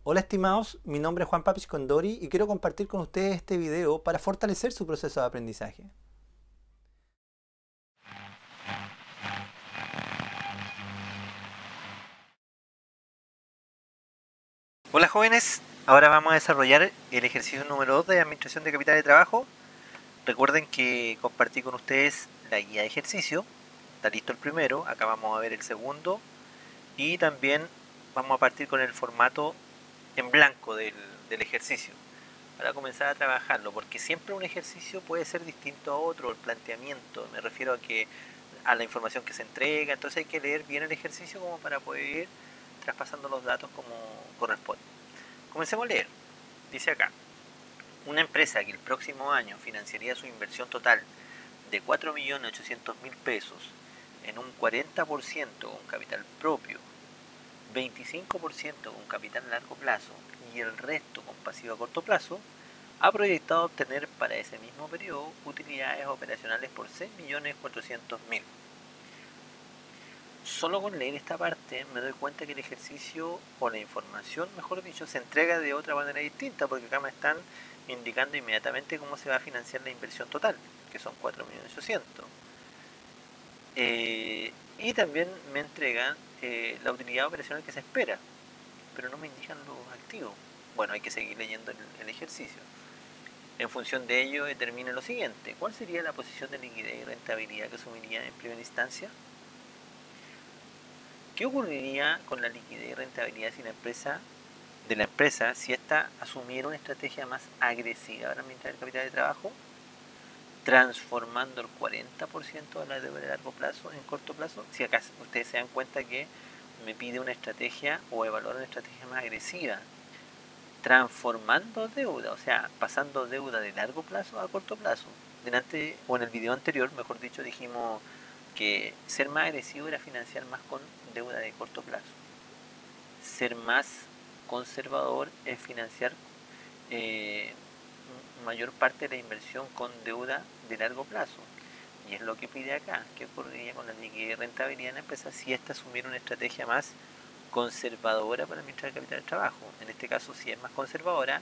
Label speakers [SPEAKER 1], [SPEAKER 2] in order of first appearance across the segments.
[SPEAKER 1] Hola estimados, mi nombre es Juan Papich Condori y quiero compartir con ustedes este video para fortalecer su proceso de aprendizaje.
[SPEAKER 2] Hola jóvenes, ahora vamos a desarrollar el ejercicio número 2 de Administración de Capital de Trabajo. Recuerden que compartí con ustedes la guía de ejercicio, está listo el primero, acá vamos a ver el segundo y también vamos a partir con el formato en blanco del ejercicio para comenzar a trabajarlo, porque siempre un ejercicio puede ser distinto a otro, el planteamiento, me refiero a la información que se entrega, entonces hay que leer bien el ejercicio como para poder ir traspasando los datos como corresponde. Comencemos a leer. Dice acá, una empresa que el próximo año financiaría su inversión total de 4.800.000 pesos en un 40% con capital propio, 25% con capital a largo plazo y el resto con pasivo a corto plazo, ha proyectado obtener para ese mismo periodo utilidades operacionales por 6.400.000. Solo con leer esta parte me doy cuenta que el ejercicio o la información, mejor dicho, se entrega de otra manera distinta, porque acá me están indicando inmediatamente cómo se va a financiar la inversión total, que son 4.800.000. Y también me entregan la utilidad operacional que se espera, pero no me indican los activos. Bueno, hay que seguir leyendo el ejercicio. En función de ello determina lo siguiente: ¿cuál sería la posición de liquidez y rentabilidad que asumiría en primera instancia? ¿Qué ocurriría con la liquidez y rentabilidad de la empresa si ésta asumiera una estrategia más agresiva para administrar el capital de trabajo, transformando el 40% de la deuda de largo plazo en corto plazo? Si acá ustedes se dan cuenta que me pide una estrategia o evaluar una estrategia más agresiva, transformando deuda, o sea, pasando deuda de largo plazo a corto plazo. Delante, o en el video anterior, mejor dicho, dijimos que ser más agresivo era financiar más con deuda de corto plazo. Ser más conservador es financiar eh, mayor parte de la inversión con deuda de largo plazo. Y es lo que pide acá. ¿Qué ocurriría con la liquidez y rentabilidad en la empresa si ésta asumiera una estrategia más conservadora para administrar el capital de trabajo? En este caso, si es más conservadora,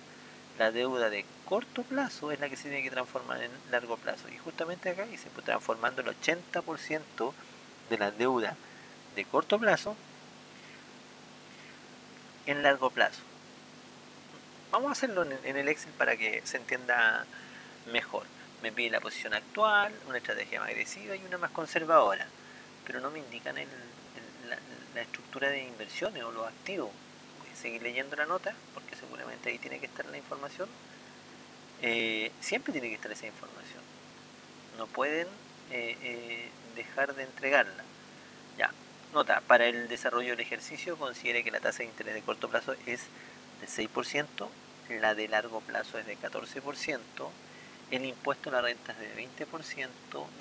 [SPEAKER 2] la deuda de corto plazo es la que se tiene que transformar en largo plazo. Y justamente acá dice, pues, transformando el 80% de la deuda de corto plazo en largo plazo. Vamos a hacerlo en el Excel para que se entienda mejor. Me pide la posición actual, una estrategia más agresiva y una más conservadora, pero no me indican la estructura de inversiones o los activos. Voy a seguir leyendo la nota porque seguramente ahí tiene que estar la información. Siempre tiene que estar esa información. No pueden dejar de entregarla. Ya, nota, para el desarrollo del ejercicio considere que la tasa de interés de corto plazo es de 6%, la de largo plazo es de 14%, el impuesto a la renta es de 20%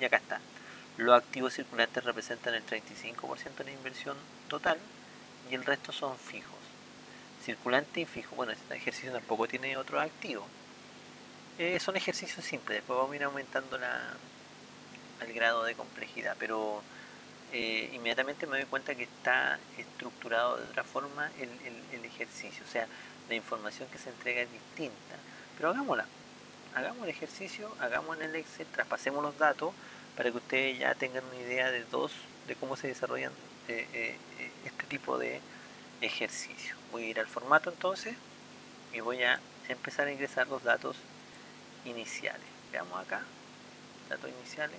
[SPEAKER 2] y acá está. Los activos circulantes representan el 35% de la inversión total y el resto son fijos. Circulante y fijo, bueno, este ejercicio tampoco tiene otros activos. Son ejercicios simples, después vamos a ir aumentando el grado de complejidad, pero inmediatamente me doy cuenta que está estructurado de otra forma el ejercicio, o sea, la información que se entrega es distinta, pero hagámosla, hagamos el ejercicio, hagamos en el Excel, traspasemos los datos para que ustedes ya tengan una idea de cómo se desarrollan este tipo de ejercicio. Voy a ir al formato entonces y voy a empezar a ingresar los datos iniciales. Veamos acá, datos iniciales.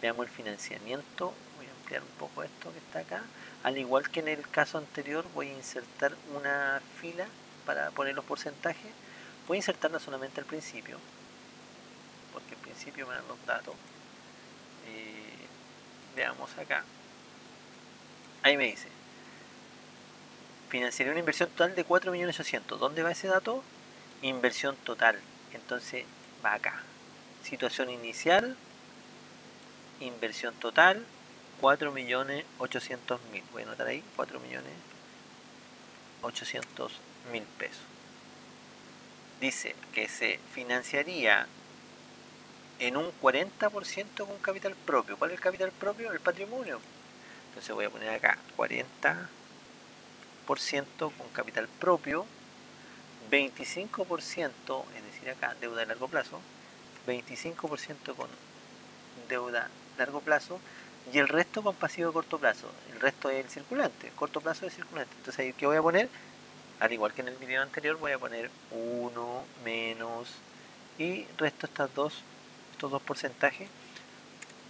[SPEAKER 2] Veamos el financiamiento. Voy a ampliar un poco esto que está acá. Al igual que en el caso anterior, voy a insertar una fila para poner los porcentajes. Voy a insertarla solamente al principio, porque al principio me dan los datos. Veamos acá. Ahí me dice, financiaría una inversión total de 4.800.000. ¿Dónde va ese dato? Inversión total. Entonces va acá. Situación inicial, inversión total, 4.800.000. Voy a anotar ahí, 4.800.000 pesos. Dice que se financiaría en un 40% con capital propio. ¿Cuál es el capital propio? El patrimonio. Entonces voy a poner acá 40% con capital propio 25%, es decir acá, deuda de largo plazo, 25% con deuda largo plazo y el resto con pasivo de corto plazo. El resto es el circulante, corto plazo es circulante. Entonces ahí, ¿qué voy a poner? Al igual que en el video anterior, voy a poner 1 menos y resto estos dos porcentajes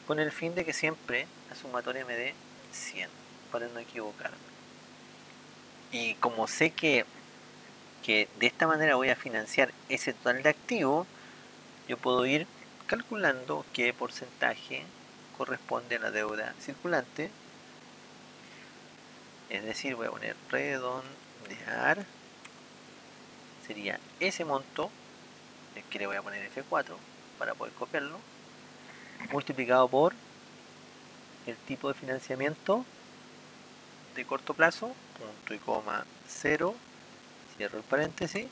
[SPEAKER 2] con el fin de que siempre la sumatoria me dé 100 para no equivocarme. Y como sé que de esta manera voy a financiar ese total de activos, yo puedo ir calculando qué porcentaje corresponde a la deuda circulante. Es decir, voy a poner redondear, sería ese monto, que le voy a poner F4 para poder copiarlo, multiplicado por el tipo de financiamiento de corto plazo, punto y coma 0, cierro el paréntesis,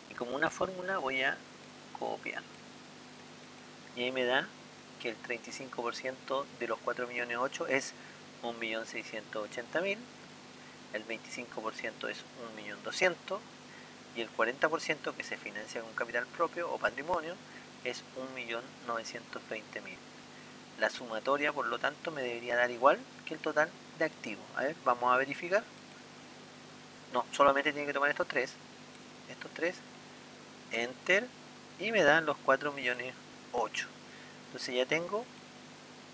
[SPEAKER 2] y como una fórmula voy a copiar. Y ahí me da que el 35% de los 4.000.008 es 1.680.000, el 25% es 1.200.000 y el 40% que se financia con capital propio o patrimonio es 1.920.000. La sumatoria, por lo tanto, me debería dar igual que el total de activos. A ver, vamos a verificar. No, solamente tiene que tomar estos tres, enter, y me dan los 4.000.008. Entonces ya tengo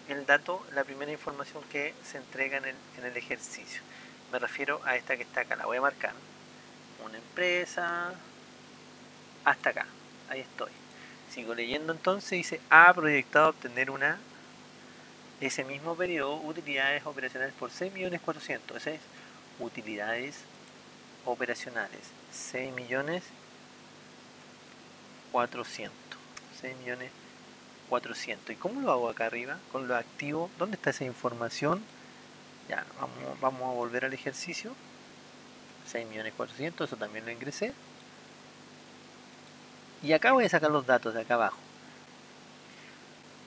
[SPEAKER 2] el dato, la primera información que se entrega en el ejercicio. Me refiero a esta que está acá, la voy a marcar. Una empresa, hasta acá, ahí estoy. Sigo leyendo entonces, dice, ha proyectado obtener ese mismo periodo, utilidades operacionales por 6.400.000. Ese es utilidades operacionales, 6.400.000. 6.400.000. ¿Y cómo lo hago acá arriba? Con lo activo, ¿dónde está esa información? Ya, vamos a volver al ejercicio. 6.400.000, eso también lo ingresé. Y acá voy a sacar los datos de acá abajo.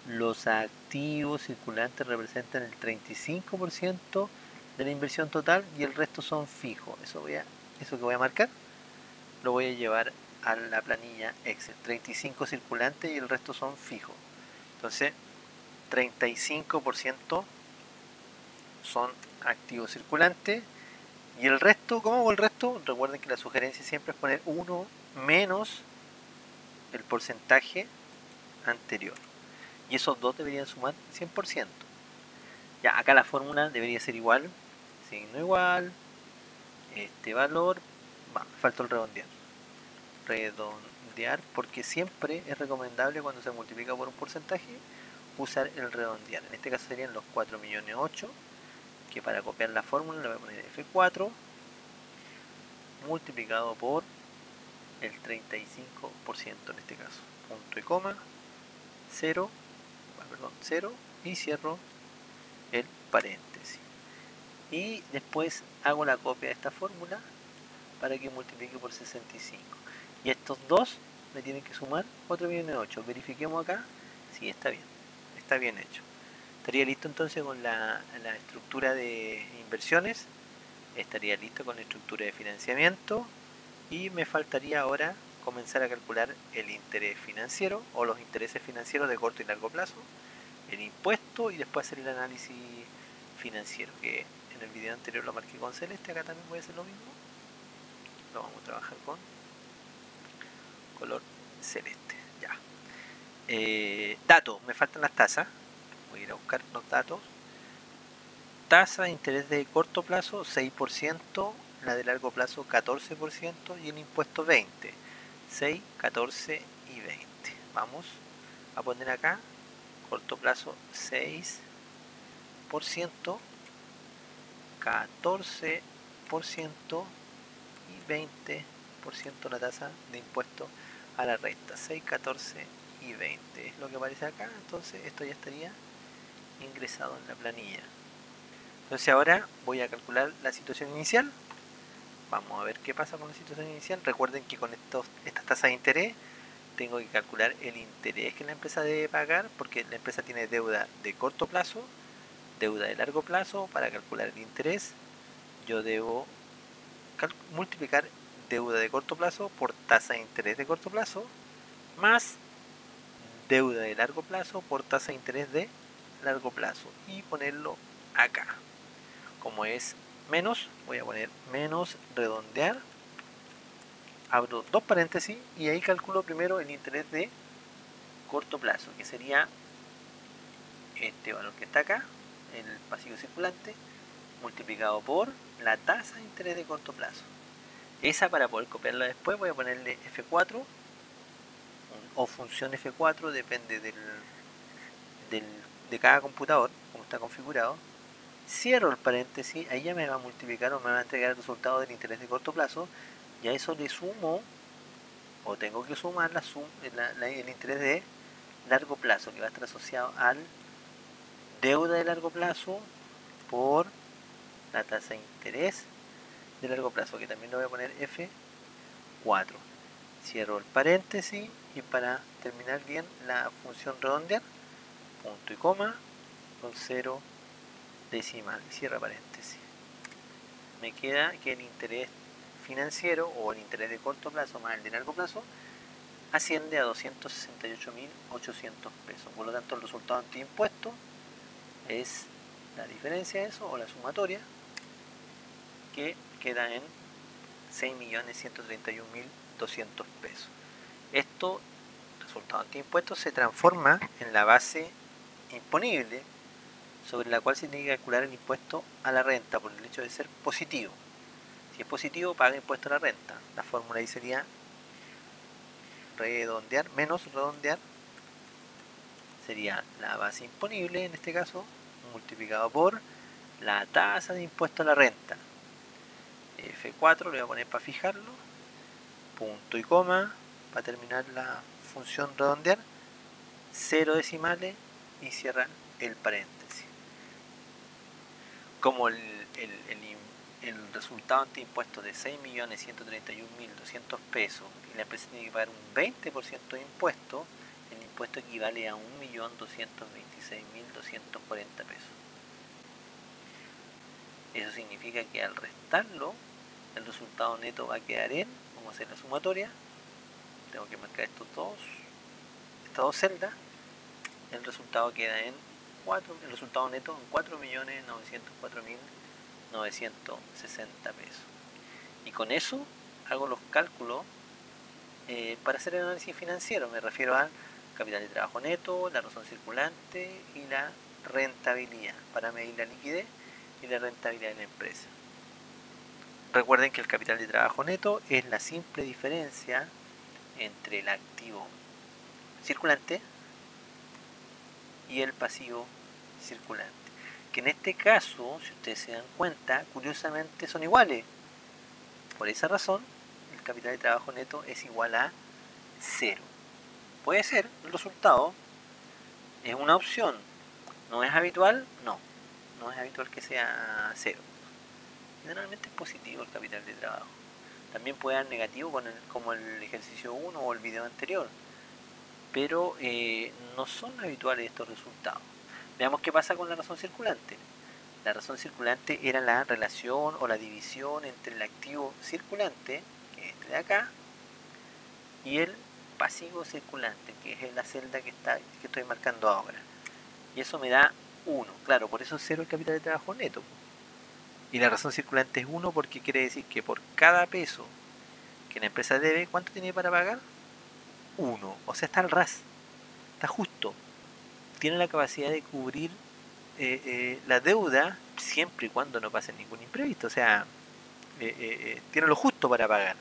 [SPEAKER 2] Los activos circulantes representan el 35% de la inversión total y el resto son fijos. Eso que voy a marcar lo voy a llevar a la planilla Excel. 35 circulantes y el resto son fijos. Entonces, 35% son activos circulantes y el resto, ¿cómo hago el resto? Recuerden que la sugerencia siempre es poner 1 menos el porcentaje anterior. Y esos dos deberían sumar 100%. Ya, acá la fórmula debería ser igual, signo igual, este valor, me falta el redondear. Redondear, porque siempre es recomendable cuando se multiplica por un porcentaje usar el redondear. En este caso serían los 4.000.008, que para copiar la fórmula le voy a poner F4 multiplicado por el 35% en este caso, punto y coma, 0, y cierro el paréntesis. Y después hago la copia de esta fórmula para que multiplique por 65. Y estos dos me tienen que sumar 4.000.008. Verifiquemos acá. Sí, está bien hecho. Estaría listo entonces con la estructura de inversiones, estaría listo con la estructura de financiamiento y me faltaría ahora comenzar a calcular el interés financiero o los intereses financieros de corto y largo plazo, el impuesto y después hacer el análisis financiero, que en el video anterior lo marqué con celeste. Acá también voy a hacer lo mismo, lo vamos a trabajar con color celeste. Ya. Datos, me faltan las tasas, voy a ir a buscar los datos. Tasa de interés de corto plazo 6%, la de largo plazo 14% y el impuesto 20%. 6, 14 y 20. Vamos a poner acá corto plazo 6%, 14% y 20% la tasa de impuesto a la renta. 6, 14 y 20 es lo que aparece acá. Entonces esto ya estaría ingresado en la planilla. Entonces ahora voy a calcular la situación inicial. Vamos a ver qué pasa con la situación inicial. Recuerden que con estas tasas de interés tengo que calcular el interés que la empresa debe pagar, porque la empresa tiene deuda de corto plazo, deuda de largo plazo. Para calcular el interés yo debo multiplicar deuda de corto plazo por tasa de interés de corto plazo más deuda de largo plazo por tasa de interés de largo plazo y ponerlo acá. Como es menos, voy a poner menos redondear, abro dos paréntesis y ahí calculo primero el interés de corto plazo, que sería este valor que está acá, el pasivo circulante, multiplicado por la tasa de interés de corto plazo. Esa, para poder copiarla después, voy a ponerle F4 o función F4, depende de cada computador, como está configurado. Cierro el paréntesis, ahí ya me va a multiplicar o me va a entregar el resultado del interés de corto plazo, y a eso le sumo, o tengo que sumar el interés de largo plazo, que va a estar asociado al deuda de largo plazo por la tasa de interés de largo plazo, que también lo voy a poner F4. Cierro el paréntesis y para terminar bien la función redondear, punto y coma con 0 decimal, cierra paréntesis. Me queda que el interés financiero o el interés de corto plazo más el de largo plazo asciende a 268.800 pesos. Por lo tanto, el resultado ante impuesto es la diferencia de eso o la sumatoria, que queda en 6.131.200 pesos. Esto, resultado ante impuestos, se transforma en la base imponible sobre la cual se tiene que calcular el impuesto a la renta por el hecho de ser positivo. Si es positivo, paga impuesto a la renta. La fórmula ahí sería redondear menos redondear, sería la base imponible en este caso multiplicado por la tasa de impuesto a la renta. F4 le voy a poner para fijarlo, punto y coma para terminar la función redondear, 0 decimales y cierra el paréntesis. Como el resultado ante impuestos de 6.131.200 pesos y la empresa tiene que pagar un 20% de impuesto, el impuesto equivale a 1.226.240 pesos. Eso significa que al restarlo, el resultado neto va a quedar en, vamos a hacer la sumatoria, tengo que marcar estas dos celdas, el resultado queda en 4, el resultado neto en 4.904.960 pesos. Y con eso hago los cálculos para hacer el análisis financiero. Me refiero al capital de trabajo neto, la razón circulante y la rentabilidad, para medir la liquidez y la rentabilidad de la empresa. Recuerden que el capital de trabajo neto es la simple diferencia entre el activo circulante y el pasivo circulante, que en este caso, si ustedes se dan cuenta, curiosamente son iguales. Por esa razón, el capital de trabajo neto es igual a 0. Puede ser, el resultado es una opción. ¿No es habitual? No es habitual que sea 0. Generalmente es positivo el capital de trabajo. También puede dar negativo como el ejercicio 1 o el video anterior, pero no son habituales estos resultados. Veamos qué pasa con la razón circulante. La razón circulante era la relación o la división entre el activo circulante, que es este de acá, y el pasivo circulante, que es la celda que estoy marcando ahora. Y eso me da 1. Claro, por eso es 0 el capital de trabajo neto. Y la razón circulante es 1 porque quiere decir que por cada peso que la empresa debe, ¿cuánto tiene para pagar? 1. O sea, está al ras. Está justo. Tiene la capacidad de cubrir la deuda siempre y cuando no pase ningún imprevisto. O sea, tiene lo justo para pagar.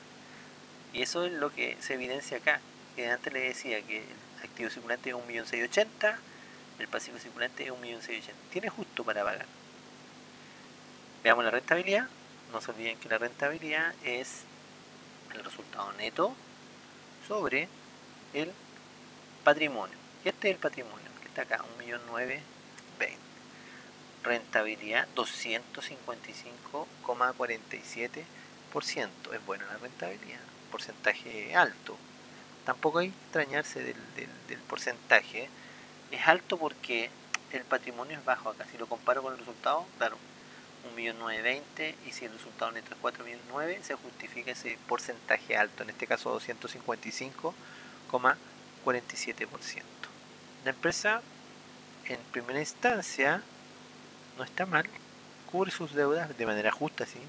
[SPEAKER 2] Y eso es lo que se evidencia acá. Que antes le decía que el activo circulante es 1.680.000, el pasivo circulante es 1.680.000. Tiene justo para pagar. Veamos la rentabilidad. No se olviden que la rentabilidad es el resultado neto sobre el patrimonio. Y este es el patrimonio, que está acá, 1.920.000. Rentabilidad 255,47%. Es buena la rentabilidad, porcentaje alto. Tampoco hay que extrañarse del porcentaje. Es alto porque el patrimonio es bajo acá. Si lo comparo con el resultado, claro, 1.920.000 y si el resultado neto es 4.009.000, se justifica ese porcentaje alto, en este caso 255,47%. La empresa en primera instancia no está mal, cubre sus deudas de manera justa, sí,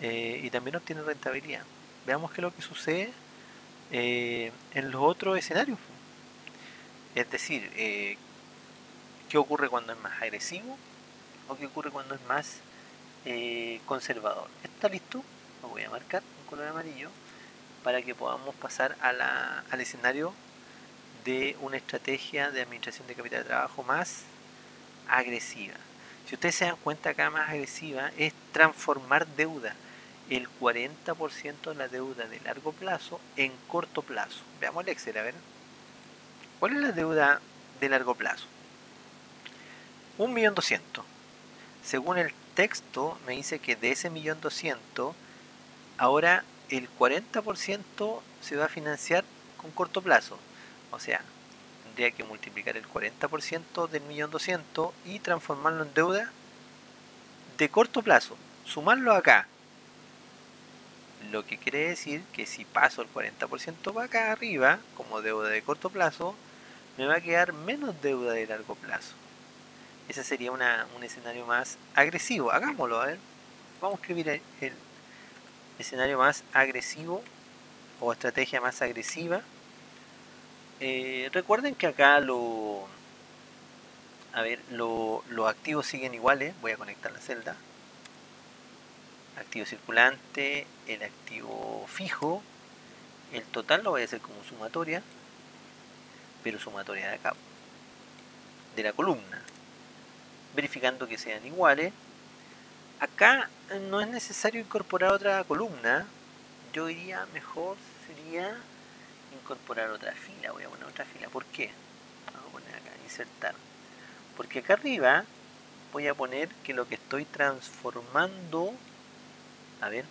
[SPEAKER 2] y también obtiene rentabilidad. Veamos qué es lo que sucede en los otros escenarios. Es decir, qué ocurre cuando es más agresivo o qué ocurre cuando es más conservador. ¿Está listo? Lo voy a marcar con color amarillo para que podamos pasar al escenario de una estrategia de administración de capital de trabajo más agresiva. Si ustedes se dan cuenta, acá más agresiva es transformar deuda, el 40% de la deuda de largo plazo en corto plazo. Veamos el Excel, a ver. ¿Cuál es la deuda de largo plazo? 1.200.000. Según el texto me dice que de ese 1.200.000, ahora el 40% se va a financiar con corto plazo. O sea, tendría que multiplicar el 40% del 1.200.000 y transformarlo en deuda de corto plazo. Sumarlo acá. Lo que quiere decir que si paso el 40% para acá arriba, como deuda de corto plazo, me va a quedar menos deuda de largo plazo. Ese sería un escenario más agresivo. Hagámoslo, a ver. Vamos a escribir el escenario más agresivo o estrategia más agresiva. Recuerden que acá los activos siguen iguales. Voy a conectar la celda. Activo circulante, el activo fijo, el total lo voy a hacer como sumatoria, pero sumatoria de acá, de la columna, verificando que sean iguales. Acá no es necesario incorporar otra columna, yo diría mejor sería incorporar otra fila. Voy a poner otra fila. ¿Por qué? Vamos a poner acá, insertar. Porque acá arriba voy a poner que lo que estoy transformando, a ver,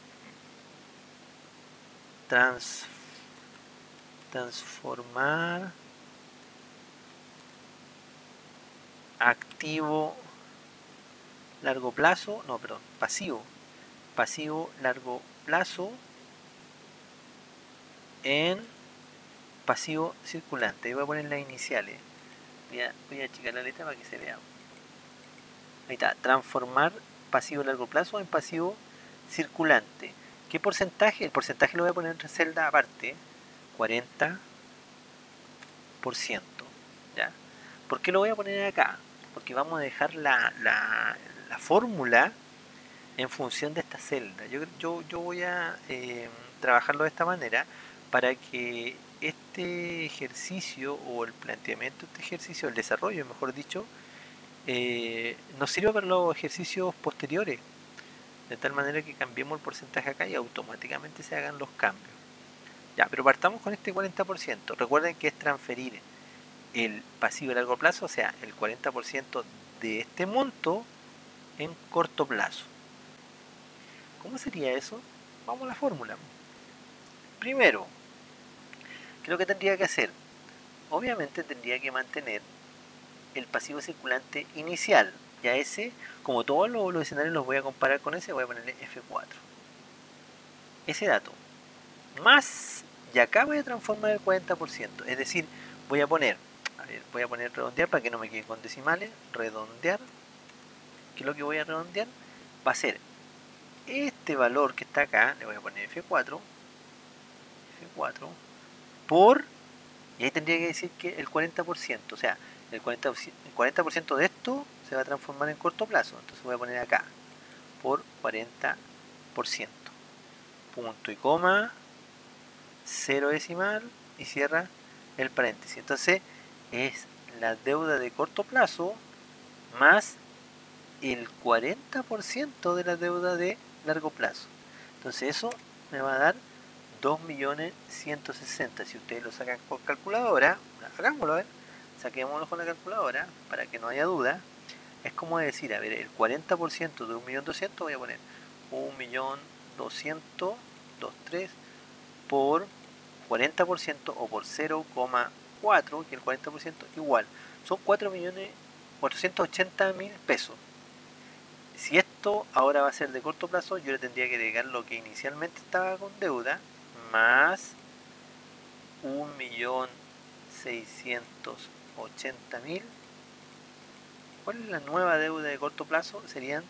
[SPEAKER 2] transformar activo largo plazo, no, perdón, pasivo largo plazo en pasivo circulante. Ahí voy a poner las iniciales. Voy a achicar la letra para que se vea. Ahí está, transformar pasivo largo plazo en pasivo circulante. ¿Qué porcentaje? El porcentaje lo voy a poner en celda aparte, 40%. ¿Ya? ¿Por qué lo voy a poner acá? Porque vamos a dejar la fórmula en función de esta celda. Yo voy a trabajarlo de esta manera para que este ejercicio o el planteamiento de este ejercicio, el desarrollo mejor dicho, nos sirva para los ejercicios posteriores, de tal manera que cambiemos el porcentaje acá y automáticamente se hagan los cambios. Ya, pero partamos con este 40%. Recuerden que es transferir el pasivo a largo plazo, o sea, el 40% de este monto en corto plazo. ¿Cómo sería eso? Vamos a la fórmula. Primero, ¿qué es lo que tendría que hacer? Obviamente tendría que mantener el pasivo circulante inicial. Ya ese, como todos los escenarios los voy a comparar con ese, voy a ponerle F4. Ese dato. Más, y acá voy a transformar el 40%. Es decir, voy a poner redondear para que no me quede con decimales. Redondear. ¿Qué es lo que voy a redondear? Va a ser este valor que está acá, le voy a poner F4 por, y ahí tendría que decir que el 40%, o sea, el 40% de esto se va a transformar en corto plazo, entonces voy a poner acá, por 40%, punto y coma, 0 decimal, y cierra el paréntesis. Entonces es la deuda de corto plazo más el 40% de la deuda de largo plazo. Entonces eso me va a dar 2.160.000. Si ustedes lo sacan con calculadora, hagámoslo, a ver, saquémoslo con la calculadora para que no haya duda. Es como decir, a ver, el 40% de 1.200.000 voy a poner 1.200.023 por 40% o por 0,4, que el 40% igual, son 4.480.000 pesos. Si esto ahora va a ser de corto plazo, yo le tendría que agregar lo que inicialmente estaba con deuda, más 1.680.000. ¿Cuál es la nueva deuda de corto plazo? Serían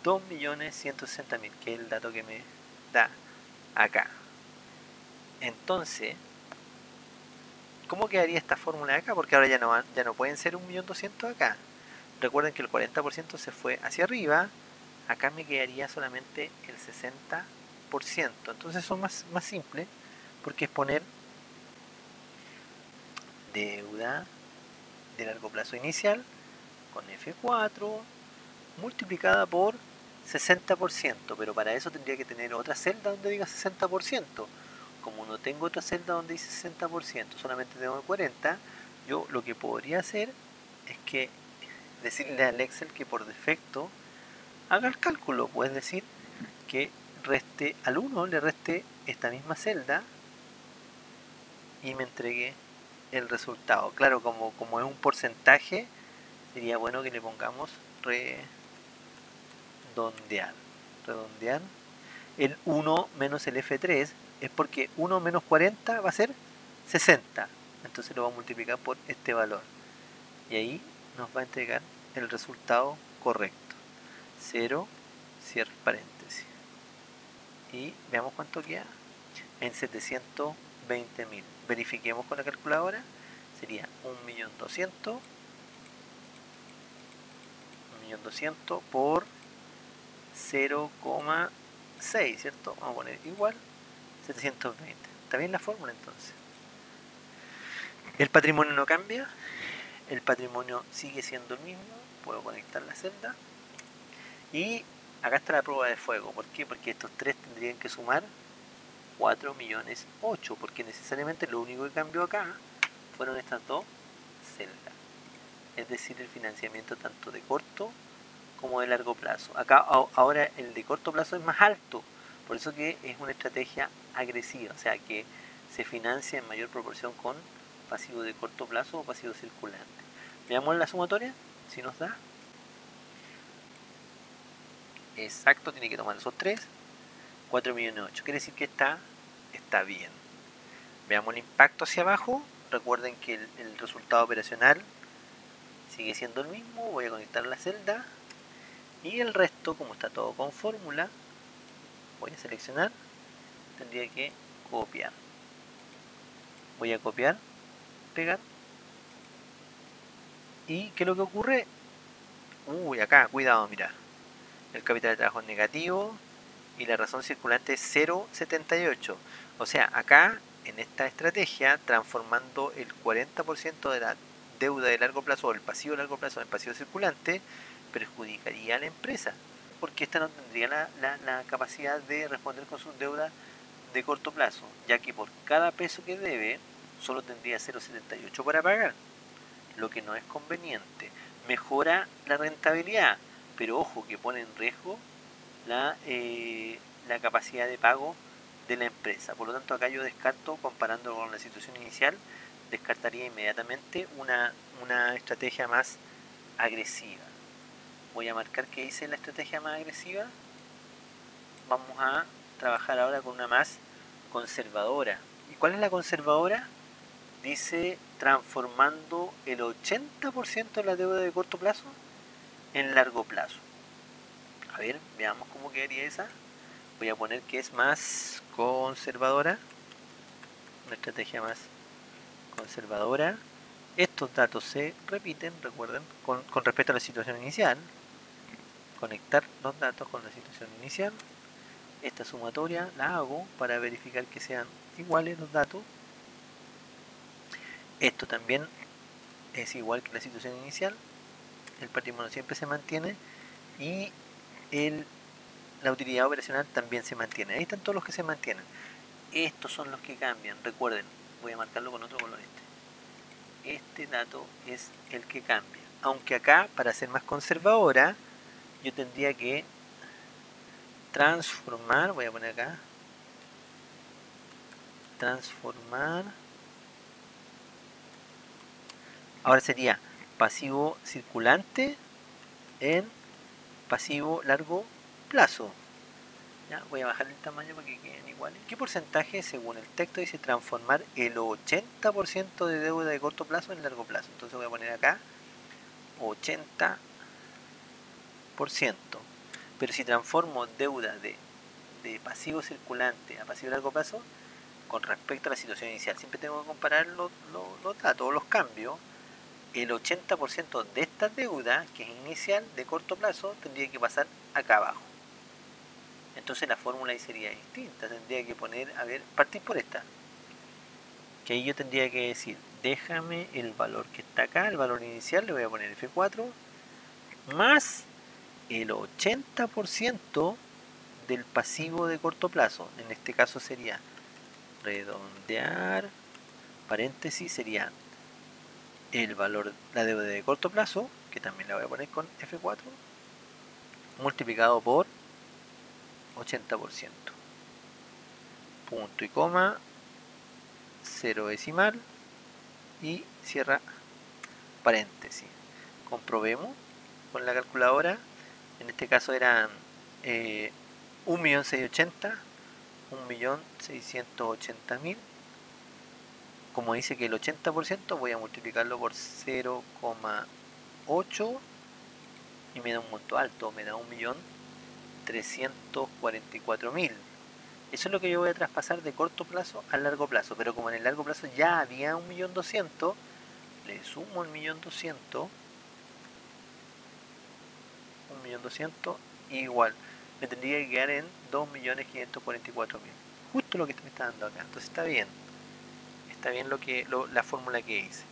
[SPEAKER 2] 2.160.000, que es el dato que me da acá. Entonces, ¿cómo quedaría esta fórmula de acá? Porque ahora ya no pueden ser 1.200.000 acá. Recuerden que el 40% se fue hacia arriba. Acá me quedaría solamente el 60%. Entonces son más simple, porque es poner deuda de largo plazo inicial con F4 multiplicada por 60%, pero para eso tendría que tener otra celda donde diga 60%. Como no tengo otra celda donde dice 60%, solamente tengo el 40%, yo lo que podría hacer es que decirle al Excel que por defecto haga el cálculo, pues decir que reste al 1, le reste esta misma celda y me entregue el resultado. Claro, como es un porcentaje, sería bueno que le pongamos redondear. Redondear. El 1 menos el F3 es porque 1 menos 40 va a ser 60. Entonces lo vamos a multiplicar por este valor. Y ahí nos va a entregar el resultado correcto. 0, cierre paréntesis. Y veamos cuánto queda. En 720.000. Verifiquemos con la calculadora. Sería 1.200.000 por 0,6, ¿cierto? Vamos a poner igual 720. ¿Está bien la fórmula entonces? El patrimonio no cambia. El patrimonio sigue siendo el mismo. Puedo conectar la celda. Y acá está la prueba de fuego. ¿Por qué? Porque estos tres tendrían que sumar 4.008.000, porque necesariamente lo único que cambió acá fueron estas dos celdas. Es decir, el financiamiento tanto de corto como de largo plazo. Acá ahora el de corto plazo es más alto, por eso que es una estrategia agresiva, o sea que se financia en mayor proporción con pasivo de corto plazo o pasivo circulante. Veamos la sumatoria, si nos da. Exacto, tiene que tomar esos tres. 4.008.000, quiere decir que está bien. Veamos el impacto hacia abajo. Recuerden que el resultado operacional sigue siendo el mismo. Voy a conectar la celda. Y el resto, como está todo con fórmula, voy a seleccionar. Tendría que copiar. Voy a copiar, pegar. ¿Y qué es lo que ocurre? Uy, acá, cuidado, mira. El capital de trabajo es negativo y la razón circulante es 0,78. O sea, acá en esta estrategia, transformando el 40% de la deuda de largo plazo o el pasivo de largo plazo en pasivo circulante, perjudicaría a la empresa, porque esta no tendría la capacidad de responder con sus deudas de corto plazo, ya que por cada peso que debe, solo tendría 0,78 para pagar, lo que no es conveniente. Mejora la rentabilidad, pero ojo que pone en riesgo la capacidad de pago de la empresa. Por lo tanto, acá yo descarto, comparando con la situación inicial, descartaría inmediatamente una estrategia más agresiva. Voy a marcar que hice la estrategia más agresiva. Vamos a trabajar ahora con una más conservadora. ¿Y cuál es la conservadora? Dice transformando el 80% de la deuda de corto plazo en largo plazo. A ver, veamos cómo quedaría esa. Voy a poner que es más conservadora, una estrategia más conservadora. Estos datos se repiten, recuerden, con respecto a la situación inicial. Conectar los datos con la situación inicial. Esta sumatoria la hago para verificar que sean iguales los datos. Esto también es igual que la situación inicial. El patrimonio siempre se mantiene y la utilidad operacional también se mantiene. Ahí están todos los que se mantienen. Estos son los que cambian. Recuerden, voy a marcarlo con otro color. Este dato es el que cambia. Aunque acá, para ser más conservadora, yo tendría que transformar, voy a poner acá, transformar. Ahora sería pasivo circulante en pasivo largo plazo. ¿Ya? Voy a bajar el tamaño para que queden iguales. ¿Qué porcentaje, según el texto, dice transformar el 80% de deuda de corto plazo en largo plazo? Entonces voy a poner acá 80%. Pero si transformo deuda de pasivo circulante a pasivo largo plazo, con respecto a la situación inicial, siempre tengo que comparar los datos, los cambios. El 80% de esta deuda, que es inicial, de corto plazo, tendría que pasar acá abajo. Entonces la fórmula ahí sería distinta. Tendría que poner, a ver, partir por esta. Que ahí yo tendría que decir, déjame el valor que está acá, el valor inicial, le voy a poner F4, más el 80% del pasivo de corto plazo. En este caso sería redondear, paréntesis, sería el valor, la deuda de corto plazo, que también la voy a poner con F4, multiplicado por 80%. Punto y coma, cero decimal y cierra paréntesis. Comprobemos con la calculadora. En este caso eran 1.680.000, 1.680.000. Como dice que el 80%, voy a multiplicarlo por 0,8 y me da un monto alto, me da 1.344.000. Eso es lo que yo voy a traspasar de corto plazo a largo plazo, pero como en el largo plazo ya había 1.200.000, le sumo el 1.200.000, 1.200.000 igual, me tendría que quedar en 2.544.000, justo lo que me está dando acá. Entonces está bien la fórmula que hice.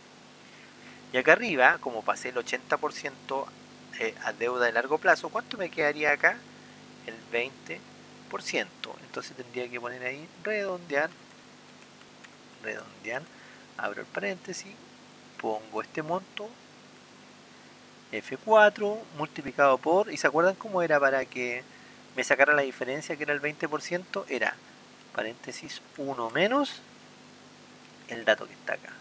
[SPEAKER 2] Y acá arriba, como pasé el 80% a deuda de largo plazo, ¿cuánto me quedaría acá? El 20%. Entonces tendría que poner ahí redondear, abro el paréntesis, pongo este monto, F4 multiplicado por, ¿y se acuerdan cómo era para que me sacara la diferencia, que era el 20%? Era paréntesis 1 menos el dato que está acá.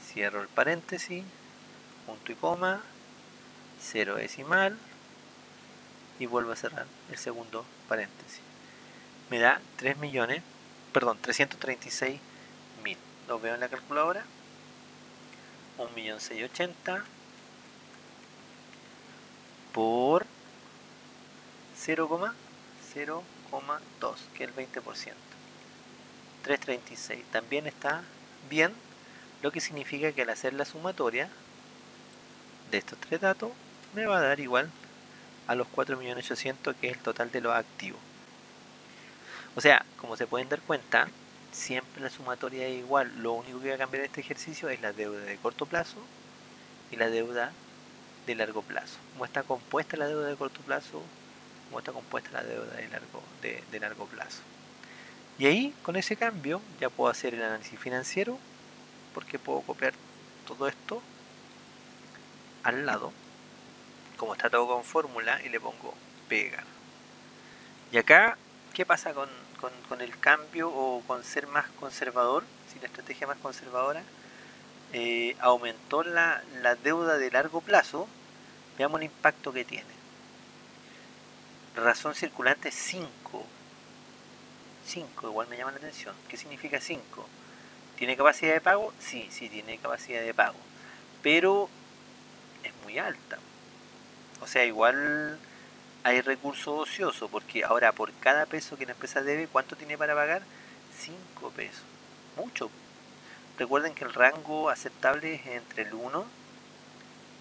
[SPEAKER 2] Cierro el paréntesis, punto y coma, cero decimal y vuelvo a cerrar el segundo paréntesis. Me da 336.000. Lo veo en la calculadora. 1.680.000 por 0,2, que es el 20%. 336 también está bien, lo que significa que al hacer la sumatoria de estos tres datos me va a dar igual a los 4.800.000, que es el total de los activos. O sea, como se pueden dar cuenta, siempre la sumatoria es igual. Lo único que va a cambiar en este ejercicio es la deuda de corto plazo y la deuda de largo plazo. ¿Cómo está compuesta la deuda de corto plazo? ¿Cómo está compuesta la deuda de largo plazo? Y ahí, con ese cambio, ya puedo hacer el análisis financiero, porque puedo copiar todo esto al lado, como está todo con fórmula, y le pongo pegar. Y acá, ¿qué pasa con el cambio o con ser más conservador? Si la estrategia más conservadora aumentó la deuda de largo plazo, veamos el impacto que tiene. Razón circulante 5. 5 igual me llama la atención. ¿Qué significa 5? ¿Tiene capacidad de pago? Sí, tiene capacidad de pago, pero es muy alta. O sea, igual hay recurso ocioso, porque ahora por cada peso que la empresa debe, ¿cuánto tiene para pagar? 5 pesos. Mucho. Recuerden que el rango aceptable es entre el 1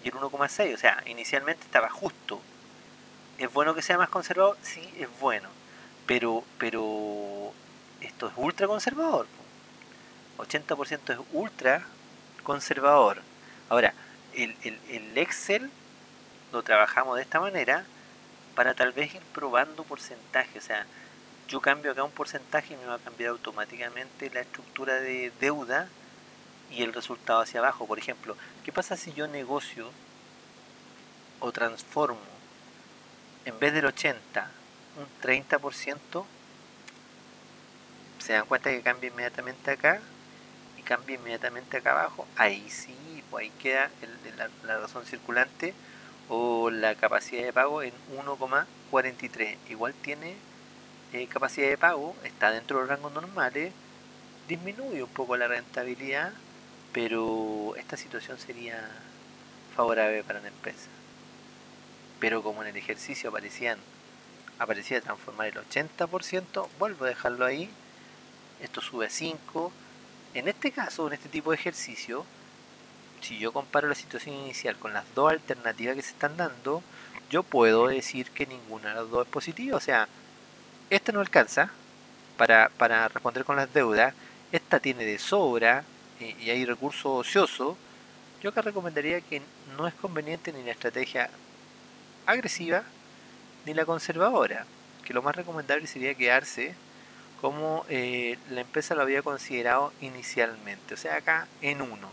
[SPEAKER 2] y el 1,6. O sea, inicialmente estaba justo. ¿Es bueno que sea más conservador? Sí, es bueno. Pero esto es ultra conservador. 80% es ultra conservador. Ahora, el Excel lo trabajamos de esta manera para tal vez ir probando porcentaje. O sea, yo cambio acá un porcentaje y me va a cambiar automáticamente la estructura de deuda y el resultado hacia abajo. Por ejemplo, ¿qué pasa si yo negocio o transformo en vez del 80 un 30%? Se dan cuenta que cambia inmediatamente acá y cambia inmediatamente acá abajo. Ahí sí, pues ahí queda la razón circulante o la capacidad de pago en 1,43. Igual tiene capacidad de pago, está dentro de los rangos normales, disminuye un poco la rentabilidad, pero esta situación sería favorable para la empresa. Pero como en el ejercicio aparecía transformar el 80%, vuelvo a dejarlo ahí, esto sube a 5. En este caso, en este tipo de ejercicio, si yo comparo la situación inicial con las dos alternativas que se están dando, yo puedo decir que ninguna de las dos es positiva. O sea, esta no alcanza para responder con las deudas, esta tiene de sobra y hay recursos ociosos. Yo acá recomendaría que no es conveniente ni la estrategia agresiva ni la conservadora, que lo más recomendable sería quedarse como la empresa lo había considerado inicialmente, o sea, acá en uno.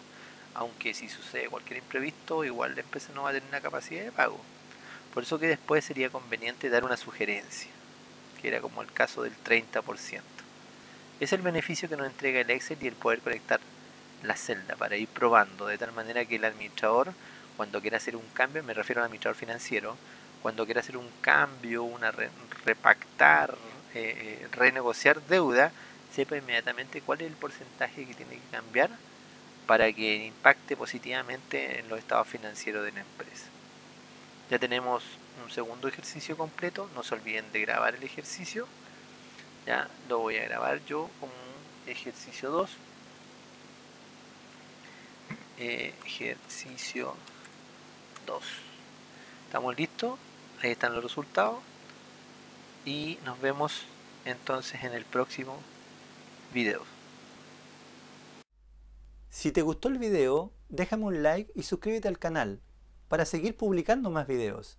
[SPEAKER 2] Aunque si sucede cualquier imprevisto, igual la empresa no va a tener una capacidad de pago. Por eso que después sería conveniente dar una sugerencia, que era como el caso del 30%. Es el beneficio que nos entrega el Excel y el poder conectar la celda para ir probando, de tal manera que el administrador, cuando quiera hacer un cambio, me refiero al administrador financiero, cuando quiera hacer un cambio, repactar, renegociar deuda, sepa inmediatamente cuál es el porcentaje que tiene que cambiar para que impacte positivamente en los estados financieros de la empresa. Ya tenemos un segundo ejercicio completo, no se olviden de grabar el ejercicio. Ya lo voy a grabar yo como ejercicio 2. Ejercicio 2. ¿Estamos listos? Ahí están los resultados. Y nos vemos entonces en el próximo video.
[SPEAKER 1] Si te gustó el video, déjame un like y suscríbete al canal para seguir publicando más videos.